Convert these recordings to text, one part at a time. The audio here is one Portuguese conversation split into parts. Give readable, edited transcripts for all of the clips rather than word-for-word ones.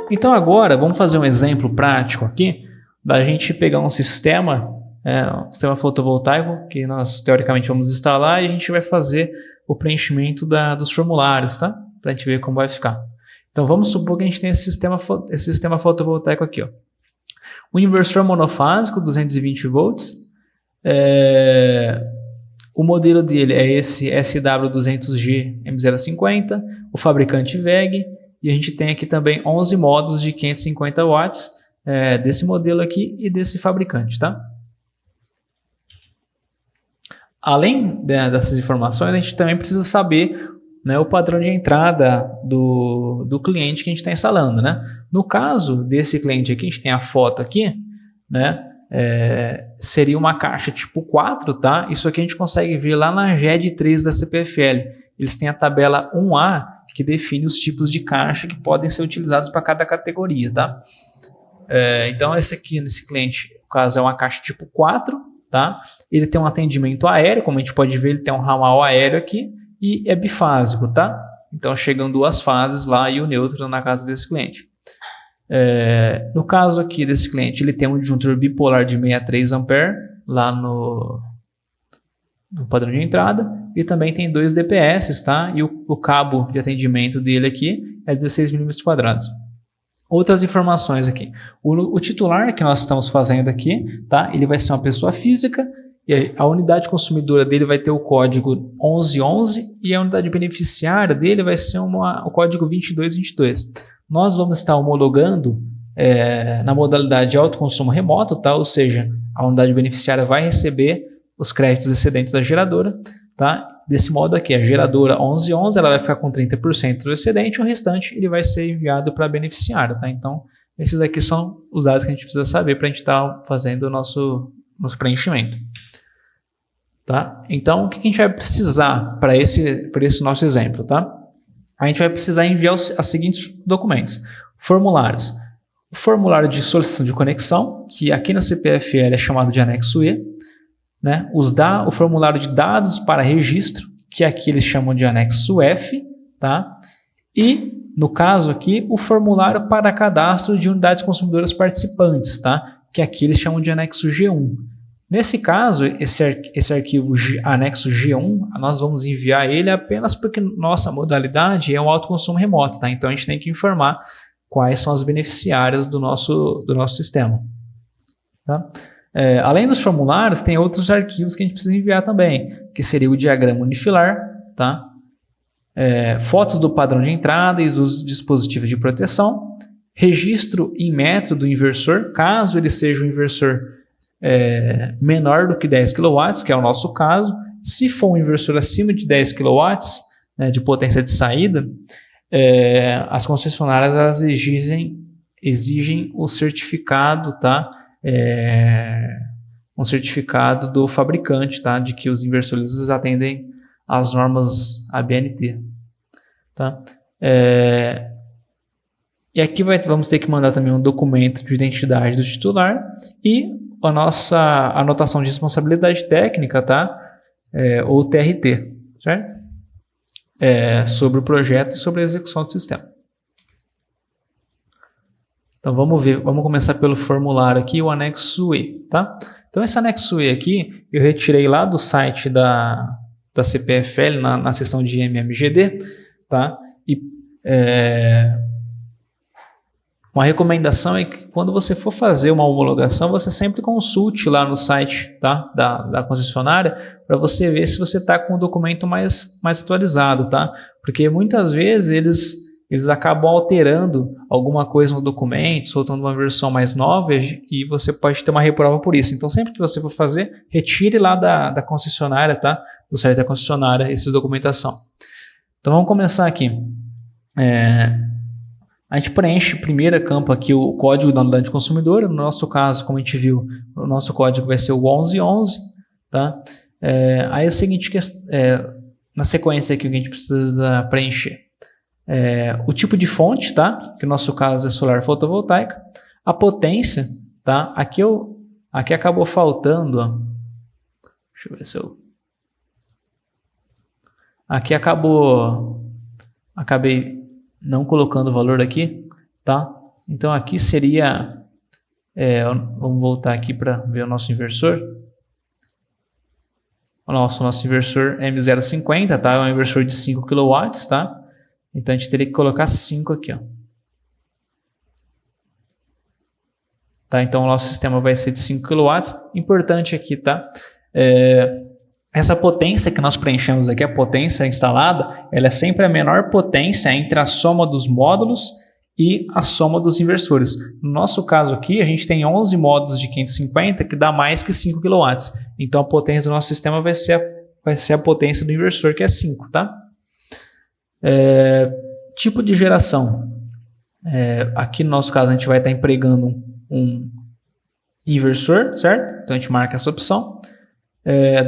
Então agora vamos fazer um exemplo prático aqui da gente pegar um sistema fotovoltaico que nós teoricamente vamos instalar e a gente vai fazer o preenchimento dos formulários, tá? Para a gente ver como vai ficar. Então vamos supor que a gente tem esse sistema fotovoltaico aqui, ó. O inversor monofásico 220 volts, o modelo dele é esse SW200G M050, o fabricante WEG, e a gente tem aqui também 11 módulos de 550 watts desse modelo aqui e desse fabricante, tá? Além dessas informações, a gente também precisa saber, né, o padrão de entrada do cliente que a gente está instalando, né? No caso desse cliente aqui, a gente tem a foto aqui, né? Seria uma caixa tipo 4, tá? Isso aqui a gente consegue ver lá na GED 3 da CPFL. Eles têm a tabela 1A que define os tipos de caixa que podem ser utilizados para cada categoria, tá? Então esse aqui, nesse cliente, no caso é uma caixa tipo 4, tá? Ele tem um atendimento aéreo, como a gente pode ver, ele tem um ramal aéreo aqui e é bifásico, tá? Então chegam duas fases lá e o neutro na casa desse cliente. No caso aqui desse cliente, ele tem um disjuntor bipolar de 63 A lá no padrão de entrada e também tem 2 DPS, tá? E o cabo de atendimento dele aqui é 16 mm². Outras informações aqui. O titular que nós estamos fazendo aqui, tá? Ele vai ser uma pessoa física e a unidade consumidora dele vai ter o código 1111 e a unidade beneficiária dele vai ser o código 2222. Nós vamos estar homologando na modalidade de autoconsumo remoto, tá? Ou seja, a unidade beneficiária vai receber os créditos excedentes da geradora, tá? Desse modo aqui, a geradora 1111 ela vai ficar com 30% do excedente, o restante ele vai ser enviado para a beneficiária, tá? Então, esses aqui são os dados que a gente precisa saber para a gente estar fazendo o nosso preenchimento. Tá? Então, o que a gente vai precisar para esse nosso exemplo, tá? A gente vai precisar enviar os seguintes documentos. Formulários. O formulário de solicitação de conexão, que aqui na CPFL é chamado de anexo E, né? O formulário de dados para registro, que aqui eles chamam de anexo F, tá? E, no caso aqui, o formulário para cadastro de unidades consumidoras participantes, tá? Que aqui eles chamam de anexo G1. Nesse caso, esse arquivo anexo G1, nós vamos enviar ele apenas porque nossa modalidade é um autoconsumo remoto, tá? Então a gente tem que informar quais são as beneficiárias do nosso sistema. Tá? Além dos formulários, tem outros arquivos que a gente precisa enviar também, que seria o diagrama unifilar, tá? Fotos do padrão de entrada e dos dispositivos de proteção, registro em metro do inversor, caso ele seja um inversor menor do que 10 kW, que é o nosso caso. Se for um inversor acima de 10 kW, né, de potência de saída, as concessionárias elas exigem o certificado, tá? Um certificado do fabricante, tá? De que os inversores atendem às normas ABNT. Tá? E aqui vamos ter que mandar também um documento de identidade do titular e a nossa anotação de responsabilidade técnica, tá? Ou TRT, certo? Sobre o projeto e sobre a execução do sistema. Então vamos começar pelo formulário aqui, o anexo E, tá? Então esse anexo E aqui eu retirei lá do site da CPFL na seção de MMGD, tá? E uma recomendação é que quando você for fazer uma homologação, você sempre consulte lá no site, tá? da concessionária para você ver se você está com o documento mais atualizado, tá? Porque muitas vezes eles acabam alterando alguma coisa no documento, soltando uma versão mais nova e você pode ter uma reprova por isso. Então sempre que você for fazer, retire lá da concessionária, tá? Do site da concessionária essa documentação. Então vamos começar aqui. A gente preenche o primeiro campo aqui o código da unidade consumidora. No nosso caso, como a gente viu, o nosso código vai ser o 1111, tá? Aí é o seguinte, na sequência aqui o que a gente precisa preencher. O tipo de fonte, tá? Que no nosso caso é solar fotovoltaica. A potência, tá? Aqui acabou faltando, ó. Deixa eu ver se eu... Aqui acabei não colocando o valor aqui, tá? Então aqui seria, vamos voltar aqui para ver o nosso inversor. O nosso inversor M050, tá? É um inversor de 5 kW, tá? Então a gente teria que colocar 5 aqui, ó. Tá? Então o nosso sistema vai ser de 5 kW. Importante aqui, tá? Essa potência que nós preenchemos aqui, a potência instalada, ela é sempre a menor potência entre a soma dos módulos e a soma dos inversores. No nosso caso aqui, a gente tem 11 módulos de 550 que dá mais que 5 kW. Então a potência do nosso sistema vai ser a potência do inversor, que é 5, tá? Tipo de geração. Aqui no nosso caso a gente vai estar empregando um inversor, certo? Então a gente marca essa opção.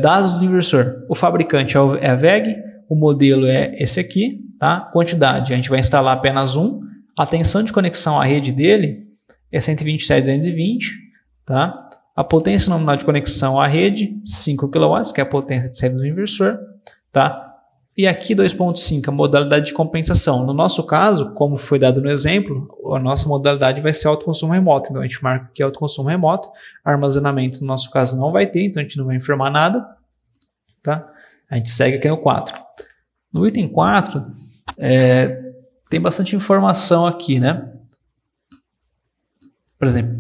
Dados do inversor. O fabricante é a WEG, o modelo é esse aqui, tá? Quantidade, a gente vai instalar apenas um. A tensão de conexão à rede dele é 127.220, tá? A potência nominal de conexão à rede, 5 kW, que é a potência de série do inversor, tá? E aqui 2.5, a modalidade de compensação. No nosso caso, como foi dado no exemplo, a nossa modalidade vai ser autoconsumo remoto. Então a gente marca aqui autoconsumo remoto. Armazenamento, no nosso caso, não vai ter, então a gente não vai informar nada, tá? A gente segue aqui no 4. No item 4, tem bastante informação aqui, né? Por exemplo,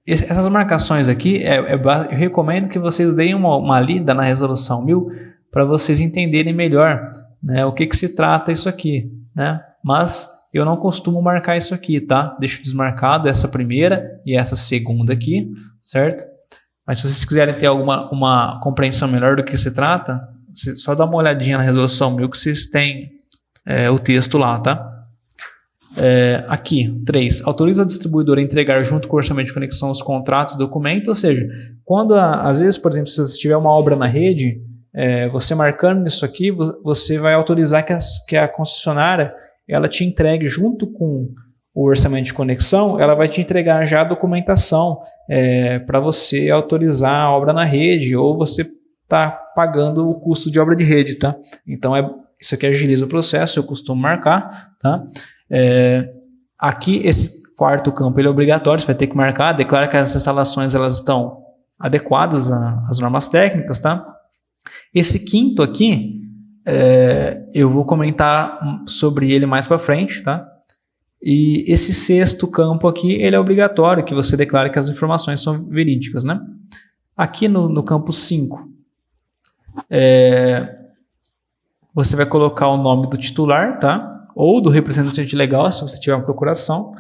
essas marcações aqui, eu recomendo que vocês deem uma lida na resolução 1000 para vocês entenderem melhor, né, o que se trata isso aqui, né? Mas eu não costumo marcar isso aqui, tá? Deixo desmarcado essa primeira e essa segunda aqui, certo? Mas se vocês quiserem ter uma compreensão melhor do que se trata, só dá uma olhadinha na resolução 1000 que vocês têm o texto lá, tá? Aqui, 3. Autoriza a distribuidora a entregar junto com o orçamento de conexão os contratos e documentos, ou seja, quando às vezes, por exemplo, se você tiver uma obra na rede, você marcando isso aqui, você vai autorizar que a concessionária ela te entregue junto com o orçamento de conexão, ela vai te entregar já a documentação para você autorizar a obra na rede, ou você está pagando o custo de obra de rede, tá? Então, isso aqui agiliza o processo, eu costumo marcar, tá? Aqui, esse quarto campo ele é obrigatório, você vai ter que marcar, declara que as instalações elas estão adequadas às normas técnicas, tá? Esse quinto aqui, eu vou comentar sobre ele mais para frente, tá? E esse sexto campo aqui, ele é obrigatório, que você declare que as informações são verídicas, né? Aqui no campo 5, você vai colocar o nome do titular, tá? Ou do representante legal, se você tiver uma procuração.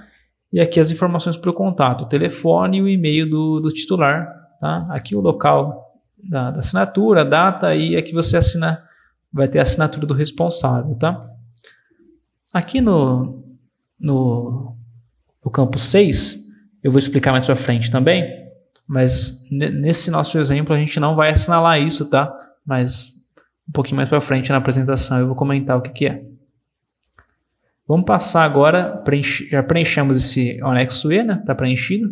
E aqui as informações para o contato, o telefone e o e-mail do titular, tá? Aqui o local da assinatura, a data, e aqui você vai ter a assinatura do responsável, tá? Aqui no campo 6, eu vou explicar mais para frente também, mas nesse nosso exemplo a gente não vai assinalar isso, tá? Mas um pouquinho mais para frente na apresentação eu vou comentar o que é. Vamos passar agora, já preenchemos esse anexo E, né? Está preenchido.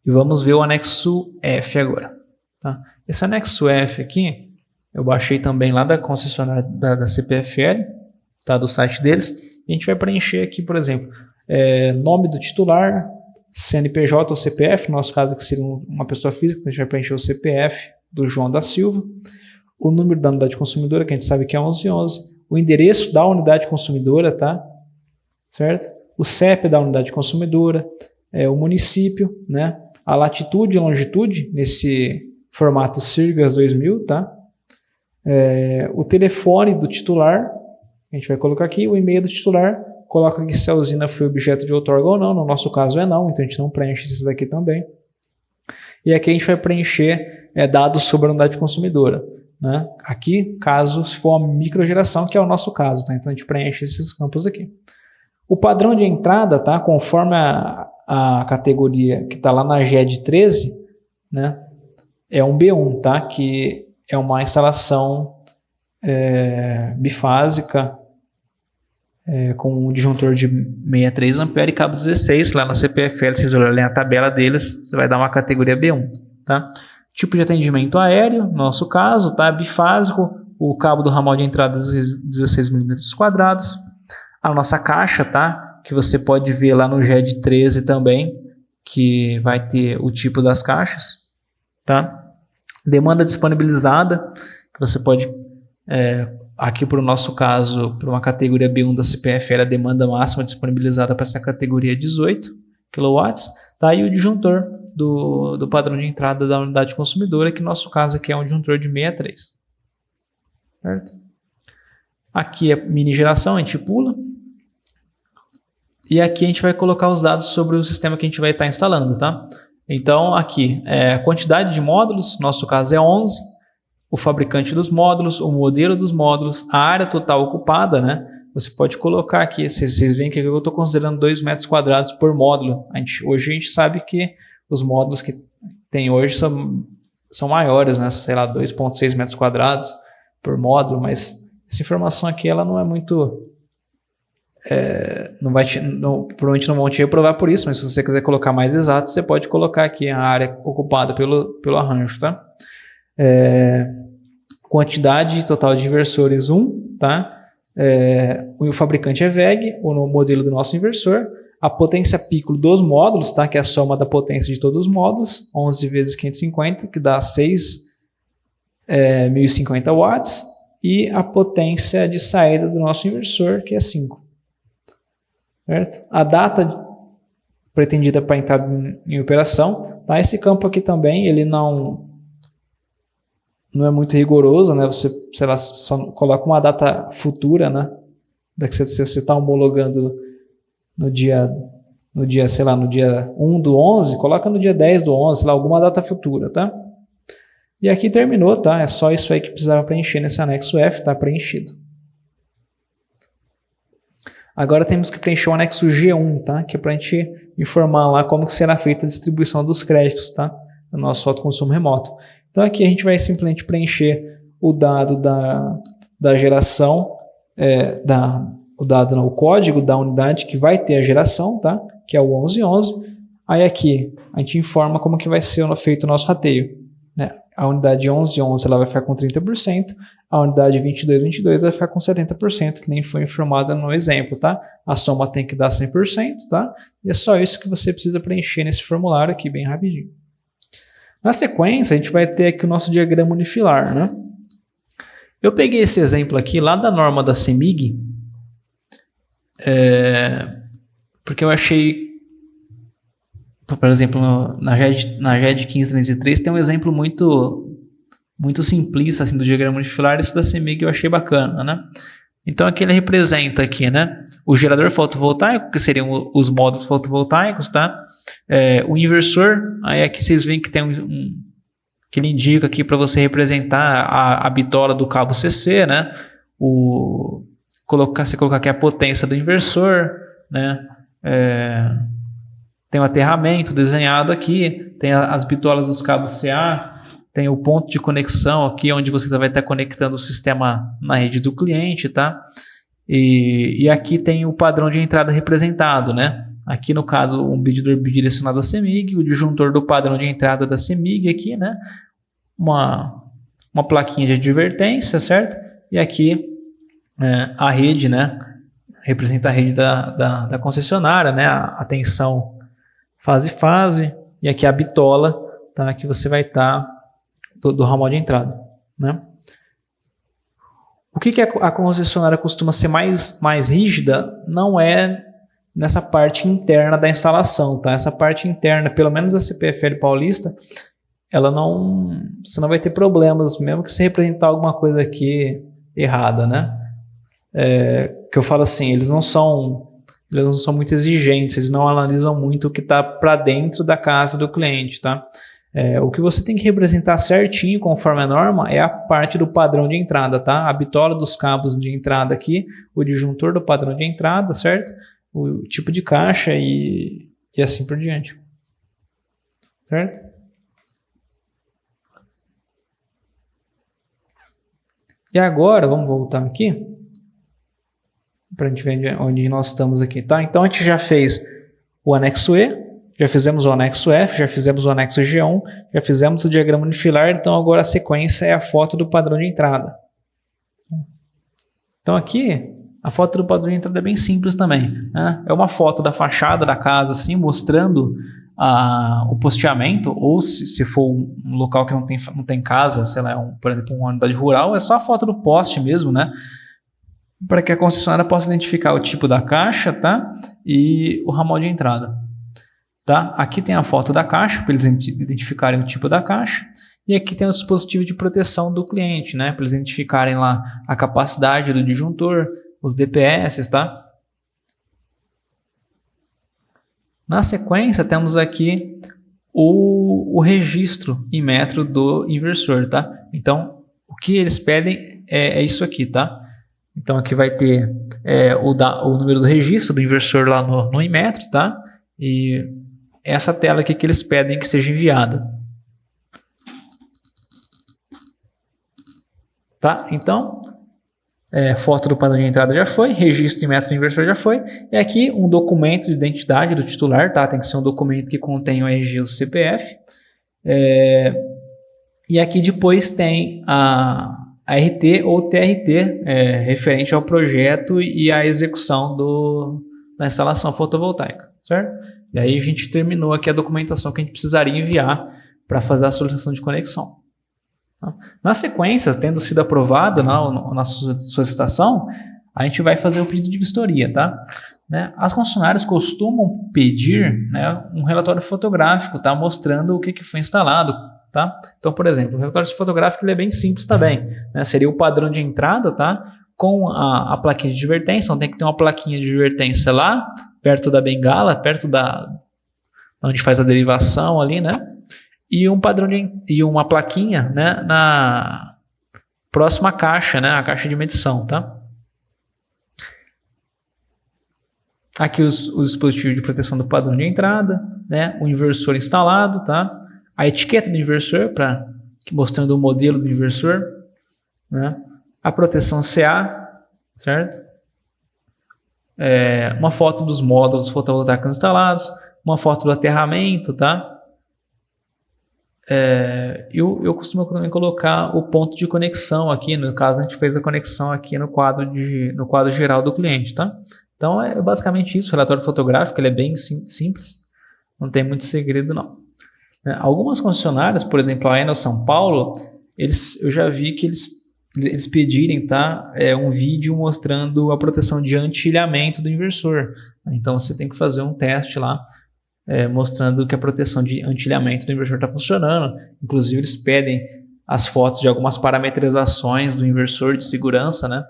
E vamos ver o anexo F agora. Tá? Esse anexo F aqui, eu baixei também lá da concessionária da CPFL, tá? Do site deles. E a gente vai preencher aqui, por exemplo, nome do titular, CNPJ ou CPF, no nosso caso aqui seria uma pessoa física, então a gente vai preencher o CPF do João da Silva, o número da unidade consumidora, que a gente sabe que é 1111, o endereço da unidade consumidora, tá? Certo? O CEP da unidade consumidora, o município, né? A latitude e longitude, nesse formato Sirgas 2000, tá? O telefone do titular, a gente vai colocar aqui, o e-mail do titular, coloca aqui se a usina foi objeto de outorga ou não, no nosso caso não, então a gente não preenche isso daqui também. E aqui a gente vai preencher dados sobre a unidade consumidora. Né? Aqui, caso for uma microgeração, que é o nosso caso, tá? Então a gente preenche esses campos aqui. O padrão de entrada, tá? Conforme a categoria que está lá na GED 13, né? É um B1, tá? Que é uma instalação bifásica com um disjuntor de 63 A e cabo 16. Lá na CPFL, vocês olharem a tabela deles, você vai dar uma categoria B1, tá? Tipo de atendimento aéreo, no nosso caso, tá? Bifásico, o cabo do ramal de entrada 16 mm². a nossa caixa, tá? Que você pode ver lá no GED 13 também, que vai ter o tipo das caixas, tá? Demanda disponibilizada, que você pode, aqui para o nosso caso, para uma categoria B1 da CPFL, a demanda máxima disponibilizada para essa categoria é 18 kW, tá? E o disjuntor do padrão de entrada da unidade consumidora, que no nosso caso aqui é um disjuntor de 63. Certo? Aqui é mini geração, a gente pula. E aqui a gente vai colocar os dados sobre o sistema que a gente vai estar instalando, tá? Então aqui é a quantidade de módulos, no nosso caso é 11, o fabricante dos módulos, o modelo dos módulos, a área total ocupada, né? Você pode colocar aqui, vocês veem que eu estou considerando 2 metros quadrados por módulo. Hoje a gente sabe que os módulos que tem hoje são maiores, né? Sei lá, 2,6 metros quadrados por módulo, mas essa informação aqui ela não é muito... provavelmente não vão te reprovar por isso, mas se você quiser colocar mais exato, você pode colocar aqui a área ocupada pelo arranjo, tá? Quantidade total de inversores 1, tá? O fabricante é VEG, o modelo do nosso inversor, a potência pico dos módulos, tá? Que é a soma da potência de todos os módulos, 11 vezes 550, que dá 6.050 watts, e a potência de saída do nosso inversor, que é 5. Certo? A data pretendida para entrada em operação, tá? Esse campo aqui também, ele não é muito rigoroso, né? Você, sei lá, só coloca uma data futura, né? Da que você está homologando no dia, sei lá, no dia 1 do 11, coloca no dia 10 do 11, sei lá, alguma data futura, tá? E aqui terminou, tá? É só isso aí que precisava preencher nesse anexo F, tá preenchido. Agora temos que preencher o anexo G1, tá? Que é para a gente informar lá como que será feita a distribuição dos créditos, tá? No nosso autoconsumo remoto. Então aqui a gente vai simplesmente preencher o dado da geração, o código da unidade que vai ter a geração, tá? Que é o 1111. Aí aqui a gente informa como que vai ser feito o nosso rateio, né? A unidade 1111 ela vai ficar com 30%, a unidade 2222 vai ficar com 70%, que nem foi informada no exemplo, tá? A soma tem que dar 100%, tá? E é só isso que você precisa preencher nesse formulário aqui, bem rapidinho. Na sequência, a gente vai ter aqui o nosso diagrama unifilar, né? Eu peguei esse exemplo aqui lá da norma da CEMIG, porque eu achei, por exemplo, na GED 15303 tem um exemplo muito simplista assim, do diagrama unifilar. Esse da CEMIG eu achei bacana, né? Então aqui ele representa aqui, né, o gerador fotovoltaico, que seriam os módulos fotovoltaicos, tá? O inversor, aí aqui vocês veem que tem que ele indica aqui para você representar a bitola do cabo CC, né? Você colocar aqui a potência do inversor, né? Tem o aterramento desenhado aqui, tem as bitolas dos cabos CA, tem o ponto de conexão aqui, onde você vai estar conectando o sistema na rede do cliente, tá? E aqui tem o padrão de entrada representado, né? Aqui no caso, um medidor bidirecional da CEMIG, o disjuntor do padrão de entrada da CEMIG aqui, né? Uma plaquinha de advertência, certo? E aqui a rede, né? Representa a rede da concessionária, né? A tensão fase, e aqui a bitola, tá? Que você vai estar do ramal de entrada, né? O que a concessionária costuma ser mais rígida não é nessa parte interna da instalação, tá? Essa parte interna, pelo menos a CPFL Paulista, você não vai ter problemas, mesmo que você representar alguma coisa aqui errada, né? Que eu falo assim, eles não são muito exigentes, eles não analisam muito o que está para dentro da casa do cliente, tá? O que você tem que representar certinho, conforme a norma, é a parte do padrão de entrada, tá? A bitola dos cabos de entrada aqui, o disjuntor do padrão de entrada, certo? O tipo de caixa e assim por diante. Certo? E agora, vamos voltar aqui, para a gente ver onde nós estamos aqui, tá? Então a gente já fez o anexo E, já fizemos o anexo F, já fizemos o anexo G1, já fizemos o diagrama unifilar, então agora a sequência é a foto do padrão de entrada. Então aqui, A foto do padrão de entrada é bem simples também, né? É uma foto da fachada da casa, assim, mostrando o posteamento, ou se for um local que não tem casa, sei lá, por exemplo, uma unidade rural, é só a foto do poste mesmo, né? Para que a concessionária possa identificar o tipo da caixa, tá? E o ramal de entrada, tá? Aqui tem a foto da caixa, para eles identificarem o tipo da caixa. E aqui tem o dispositivo de proteção do cliente, né? Para eles identificarem lá a capacidade do disjuntor, os DPS, tá? Na sequência, temos aqui o registro em metro do inversor, tá? Então, o que eles pedem é isso aqui, tá? Então, aqui vai ter o número do registro do inversor lá no Inmetro, tá? E essa tela aqui que eles pedem que seja enviada. Tá? Então, foto do padrão de entrada já foi, registro de metro do inversor já foi. E aqui um documento de identidade do titular, tá? Tem que ser um documento que contém o RG e o CPF. E aqui depois tem a RT ou TRT, referente ao projeto e à execução da instalação fotovoltaica, certo? E aí a gente terminou aqui a documentação que a gente precisaria enviar para fazer a solicitação de conexão. Na sequência, tendo sido aprovado a nossa solicitação, a gente vai fazer o pedido de vistoria, tá? Né? As concessionárias costumam pedir, né, um relatório fotográfico, tá? Mostrando o que foi instalado, tá? Então, por exemplo, o relatório fotográfico ele é bem simples também, né? Seria o padrão de entrada, tá? Com a plaquinha de advertência, então tem que ter uma plaquinha de advertência lá, perto da bengala, perto da onde faz a derivação ali, né? E um padrão e uma plaquinha, né, na próxima caixa, né, a caixa de medição, tá? Aqui os dispositivos de proteção do padrão de entrada, né, o inversor instalado, tá? A etiqueta do inversor mostrando o modelo do inversor, né? A proteção CA, certo? Uma foto dos módulos fotovoltaicos instalados, uma foto do aterramento, tá? Eu costumo também colocar o ponto de conexão aqui, no caso a gente fez a conexão aqui no quadro geral do cliente, tá? Então é basicamente isso, o relatório fotográfico ele é bem simples, não tem muito segredo não. Algumas concessionárias, por exemplo a Enel São Paulo, eu já vi que eles pedirem, tá, um vídeo mostrando a proteção de anti-ilhamento do inversor. Então você tem que fazer um teste lá, mostrando que a proteção de anti-ilhamento do inversor está funcionando. Inclusive eles pedem as fotos de algumas parametrizações do inversor de segurança, né?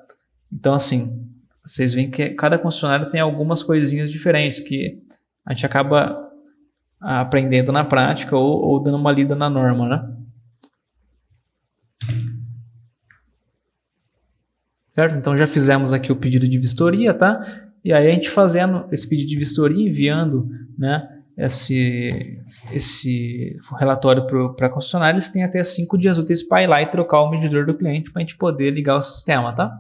Então assim, vocês veem que cada concessionária tem algumas coisinhas diferentes que a gente acaba aprendendo na prática ou dando uma lida na norma, né? Certo? Então já fizemos aqui o pedido de vistoria, tá? E aí a gente fazendo esse pedido de vistoria, enviando, né, esse relatório para a concessionária, eles têm até 5 dias úteis para ir lá e trocar o medidor do cliente para a gente poder ligar o sistema, tá?